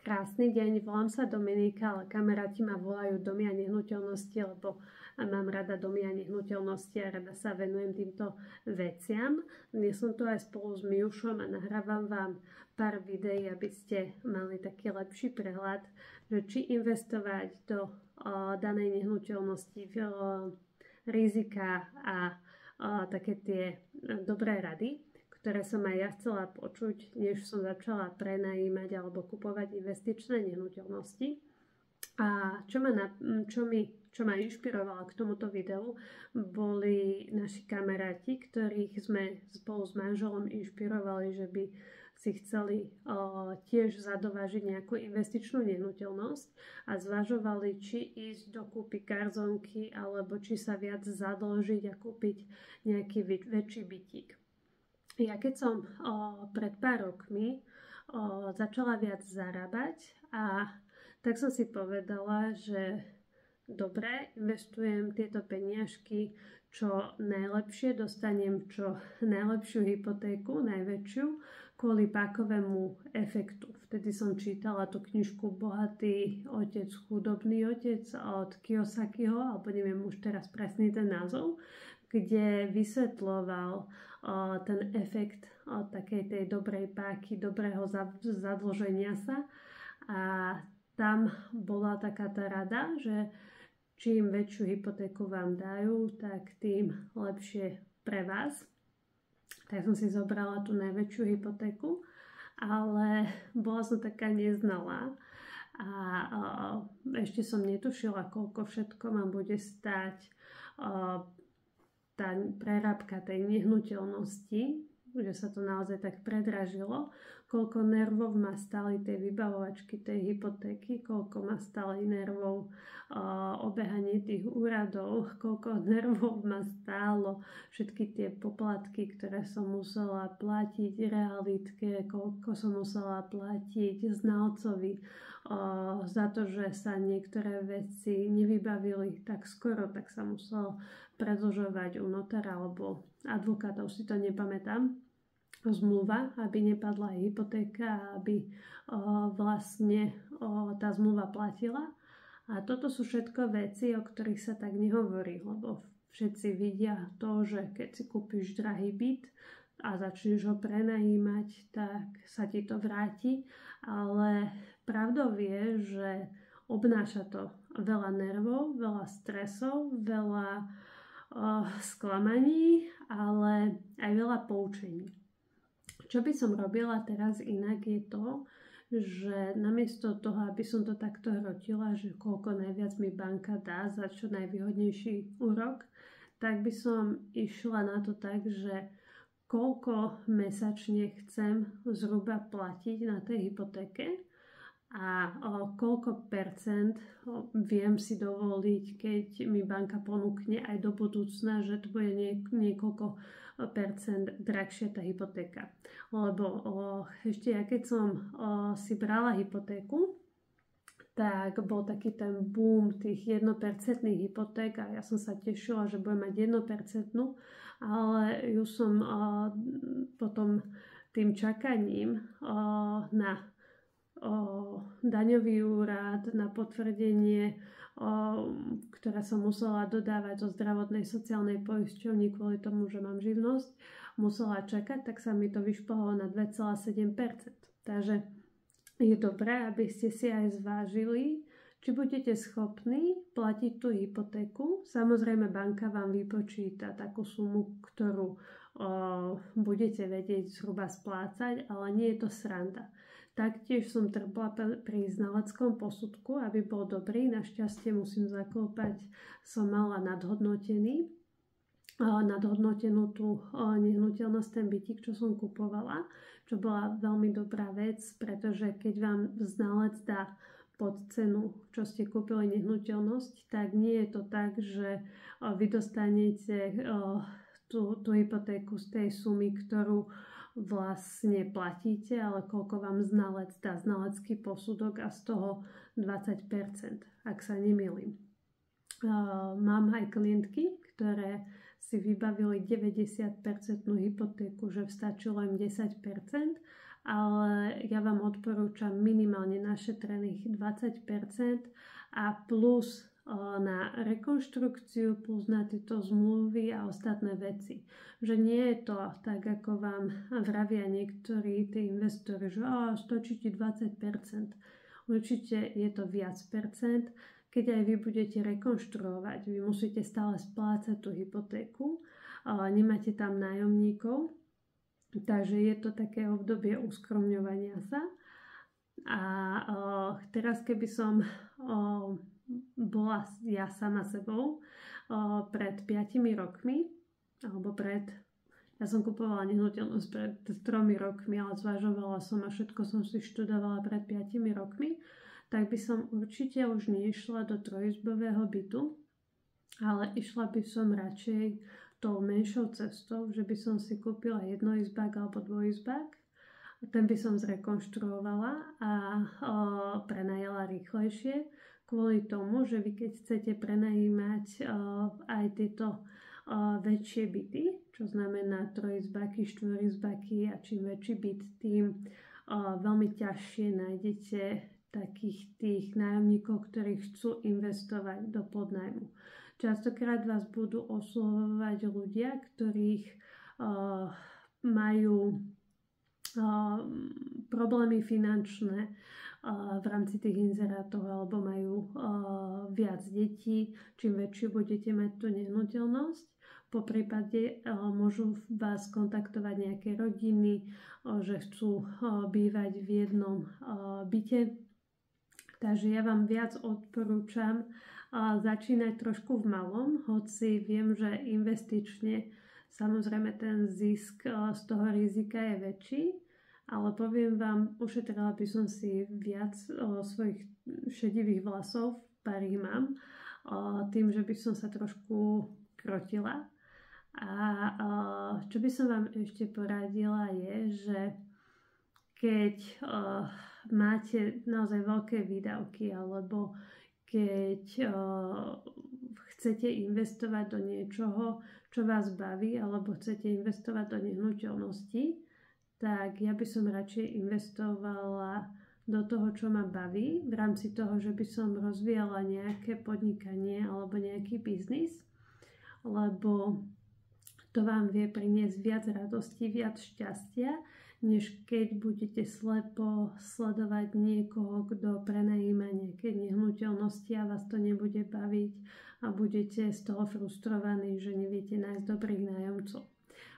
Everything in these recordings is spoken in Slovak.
Krásny deň, volám sa Dominika, ale kamaráti ma volajú domy a nehnuteľnosti, lebo mám rada domy a nehnuteľnosti a rada sa venujem týmto veciam. Dnes som tu aj spolu s Miušom a nahrávam vám pár videí, aby ste mali taký lepší prehľad, že či investovať do danej nehnuteľnosti, rizika a také tie dobré rady, ktoré som aj ja chcela počuť, než som začala prenajímať alebo kupovať investičné nehnuteľnosti. A čo ma inšpirovalo k tomuto videu, boli naši kamaráti, ktorých sme spolu s manželom inšpirovali, že by si chceli tiež zadovážiť nejakú investičnú nehnuteľnosť a zvažovali, či ísť do kúpy garzónky alebo či sa viac zadlžiť a kúpiť nejaký väčší bytík. Ja keď som pred pár rokmi začala viac zarábať, tak som si povedala, že dobre, investujem tieto peniažky čo najlepšie, dostanem čo najlepšiu hypotéku, najväčšiu, kvôli pákovému efektu. Vtedy som čítala tú knižku Bohatý otec, chudobný otec od Kiyosakiho, alebo neviem už teraz presný ten názov, kde vysvetľoval ten efekt takej tej dobrej páky, dobrého zadlženia sa. A tam bola taká tá rada, že čím väčšiu hypotéku vám dajú, tak tým lepšie pre vás. Tak som si zobrala tú najväčšiu hypotéku, ale bola som taká neznalá a ešte som netušila, koľko všetko ma bude stáť tá prerábka tej nehnuteľnosti, že sa to naozaj tak predražilo, koľko nervov ma stáli tie vybavovačky tej hypotéky, koľko ma stáli nervov obehanie tých úradov, koľko nervov ma stálo všetky tie poplatky, ktoré som musela platiť realitke, koľko som musela platiť znalcovi za to, že sa niektoré veci nevybavili tak skoro, tak sa muselo predĺžovať u notára alebo advokáta, už si to nepamätám, zmluva, aby nepadla aj hypotéka, aby vlastne tá zmluva platila. A toto sú všetko veci, o ktorých sa tak nehovorí, lebo všetci vidia to, že keď si kúpiš drahý byt a začneš ho prenajímať, tak sa ti to vráti, ale pravdou je, že obnáša to veľa nervov, veľa stresov, veľa sklamaní, ale aj veľa poučení. Čo by som robila teraz inak je to, že namiesto toho, aby som to takto hrotila, že koľko najviac mi banka dá za čo najvýhodnejší úrok, tak by som išla na to tak, že koľko mesačne chcem zhruba platiť na tej hypotéke a koľko percent viem si dovoliť, keď mi banka ponúkne aj do budúcna, že to bude niekoľko percent drahšia tá hypotéka. Lebo ešte ja keď som si brala hypotéku, tak bol taký ten boom tých 1% hypoték a ja som sa tešila, že budem mať 1%, ale ju som potom tým čakaním na daňový úrad, na potvrdenie, ktoré som musela dodávať zo zdravotnej sociálnej poisťovni kvôli tomu, že mám živnosť, musela čakať, tak sa mi to vyšplhalo na 2,7%. Takže je dobré, aby ste si aj zvážili, či budete schopní platiť tú hypotéku. Samozrejme, banka vám vypočíta takú sumu, ktorú budete vedieť zhruba splácať, ale nie je to sranda. Taktiež som trpla pri znaleckom posudku, aby bol dobrý. Našťastie musím zaklopať, som mala nadhodnotenú tú nehnuteľnosť, ten bytík, čo som kupovala, čo bola veľmi dobrá vec, pretože keď vám znalec dá pod cenu, čo ste kúpili nehnuteľnosť, tak nie je to tak, že vy dostanete tú hypotéku z tej sumy, ktorú vlastne platíte, ale koľko vám znalec dá znalecký posudok a z toho 20%, ak sa nemýlim. Mám aj klientky, ktoré si vybavili 90% hypotéku, že stačilo im 10% ale ja vám odporúčam minimálne našetrených 20% a plus na rekonštrukciu, plus na tieto zmluvy a ostatné veci. Že nie je to tak, ako vám vravia niektorí tí investori, že stačí ti 20%. Určite je to viac percent. Keď aj vy budete rekonštruovať, vy musíte stále splácať tú hypotéku, nemáte tam nájomníkov, takže je to také obdobie uskromňovania sa. A teraz keby som bola ja sama sebou pred 5 rokmi, alebo ja som kupovala nehnuteľnosť pred 3 rokmi, ale zvažovala som a všetko som si študovala pred 5 rokmi, tak by som určite už nešla do trojizbového bytu, ale išla by som radšej tou menšou cestou, že by som si kúpila jednoizbák alebo dvojizbák. Ten by som zrekonštruovala a prenajala rýchlejšie, kvôli tomu, že vy keď chcete prenajímať aj tieto väčšie byty, čo znamená trojizbáky, štvorizbáky a čím väčší byt, tým veľmi ťažšie nájdete takých tých nájomníkov, ktorí chcú investovať do podnájmu. Častokrát vás budú oslovovať ľudia, ktorých majú problémy finančné v rámci tých inzerátov alebo majú viac detí. Čím väčšiu budete mať tú nehnuteľnosť, po prípade môžu vás kontaktovať nejaké rodiny, že chcú bývať v jednom byte. Takže ja vám viac odporúčam začínať trošku v malom, hoci viem, že investične samozrejme ten zisk z toho rizika je väčší, ale poviem vám, ušetrila by som si viac svojich šedivých vlasov, pár ich mám, tým, že by som sa trošku krotila. A čo by som vám ešte poradila je, že keď máte naozaj veľké výdavky alebo keď chcete investovať do niečoho, čo vás baví, alebo chcete investovať do nehnuteľnosti, tak ja by som radšej investovala do toho, čo ma baví, v rámci toho, že by som rozvíjala nejaké podnikanie alebo nejaký biznis, lebo to vám vie priniesť viac radosti, viac šťastia, než keď budete slepo sledovať niekoho, kto prenajíma nejaké nehnuteľnosti a vás to nebude baviť a budete z toho frustrovaní, že neviete nájsť dobrých nájomcov.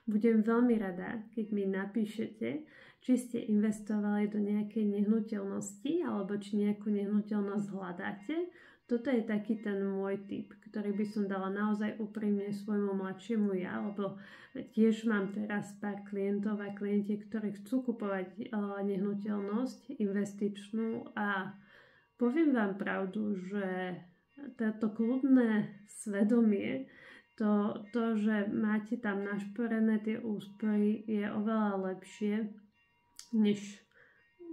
Budem veľmi rada, keď mi napíšete, či ste investovali do nejakej nehnuteľnosti alebo či nejakú nehnuteľnosť hľadáte. Toto je taký ten môj tip, ktorý by som dala naozaj úprimne svojmu mladšiemu ja, lebo tiež mám teraz pár klientov a klienti, ktorí chcú kupovať nehnuteľnosť investičnú a poviem vám pravdu, že toto kľudné svedomie, to, že máte tam našporené tie úspory, je oveľa lepšie, než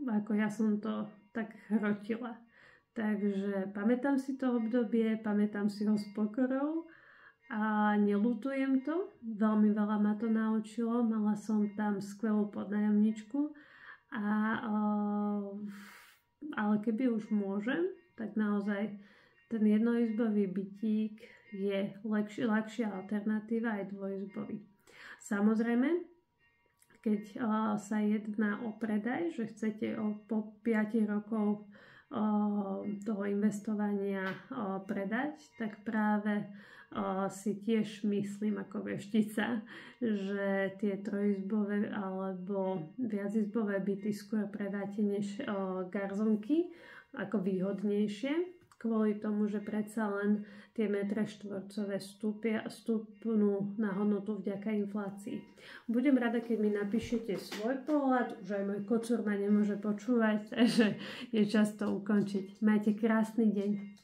ako ja som to tak hrotila. Takže pamätám si to obdobie, pamätám si ho s pokorou a neľutujem to. Veľmi veľa ma to naučilo, mala som tam skvelú podnájomničku, ale keby už môžem, tak naozaj ten jednoizbový bytík je ľahšia alternatíva aj dvojizbový. Samozrejme, keď sa jedná o predaj, že chcete po 5 rokov toho investovania predať, tak práve si tiež myslím ako veštica, že tie trojizbové alebo viacizbové byty skôr predáte než garzonky ako výhodnejšie, kvôli tomu, že predsa len tie metre štvorcové stúpnú na hodnotu vďaka inflácii. Budem rada, keď mi napíšete svoj pohľad, už aj môj kocúr ma nemôže počúvať, takže je čas to ukončiť. Majte krásny deň.